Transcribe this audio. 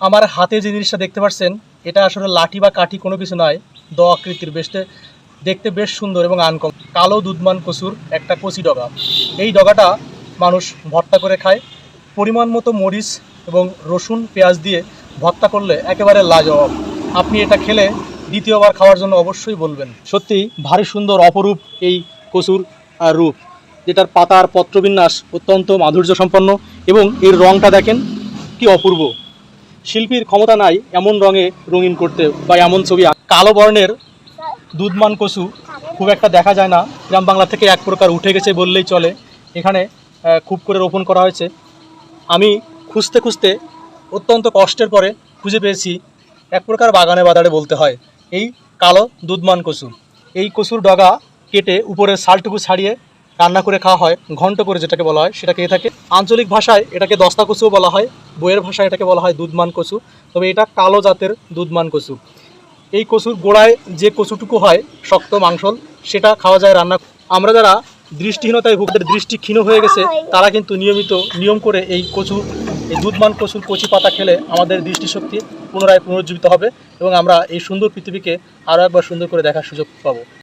আমার হাতে যে জিনিসটা দেখতে পাচ্ছেন এটা আসলে লাঠি বা কাঠি কোনো কিছু নয়, দ আকৃতির, দেখতে বেশ সুন্দর এবং আনকম কালো দুধমান কচুর একটা কচি ডগা। এই ডগাটা মানুষ ভর্তা করে খায়। পরিমাণ মতো মরিচ এবং রসুন পেঁয়াজ দিয়ে ভর্তা করলে একেবারে লাজবাব। আপনি এটা খেলে দ্বিতীয়বার খাওয়ার জন্য অবশ্যই বলবেন। সত্যি ভারী সুন্দর অপরূপ এই কচুর রূপ, যেটার পাতার পত্রবিন্যাস অত্যন্ত মাধুর্য সম্পন্ন এবং এর রঙটা দেখেন কি অপূর্ব। শিল্পীর ক্ষমতা নাই এমন রঙে রঙিন করতে বা এমন ছবি। কালো বর্ণের দুধমান কচু খুব একটা দেখা যায় না, গ্রাম বাংলা থেকে এক প্রকার উঠে গেছে বললেই চলে। এখানে খুব করে রোপণ করা হয়েছে। আমি খুঁজতে খুঁজতে অত্যন্ত কষ্টের পরে খুঁজে পেয়েছি এক প্রকার বাগানে বাদারে বলতে হয় এই কালো দুধমান কচু। এই কচুর ডগা কেটে উপরের ছালটুকু ছাড়িয়ে রান্না করে খাওয়া হয়, ঘন্ট করে যেটাকে বলা হয় সেটা খেয়ে থাকে। আঞ্চলিক ভাষায় এটাকে দস্তা কচুও বলা হয়, বইয়ের ভাষায় এটাকে বলা হয় দুধমান কচু। তবে এটা কালো জাতের দুধমান কচু। এই কচুর গোড়ায় যে কচুটুকু হয় শক্ত মাংসল, সেটা খাওয়া যায় রান্না। আমরা যারা দৃষ্টিহীনতায় ভুগতে দৃষ্টি ক্ষীণ হয়ে গেছে তারা কিন্তু নিয়ম করে এই দুধমান কচুর কচি পাতা খেলে আমাদের দৃষ্টিশক্তি পুনরায় পুনরুজ্জীবিত হবে এবং আমরা এই সুন্দর পৃথিবীকে আরও একবার সুন্দর করে দেখার সুযোগ পাবো।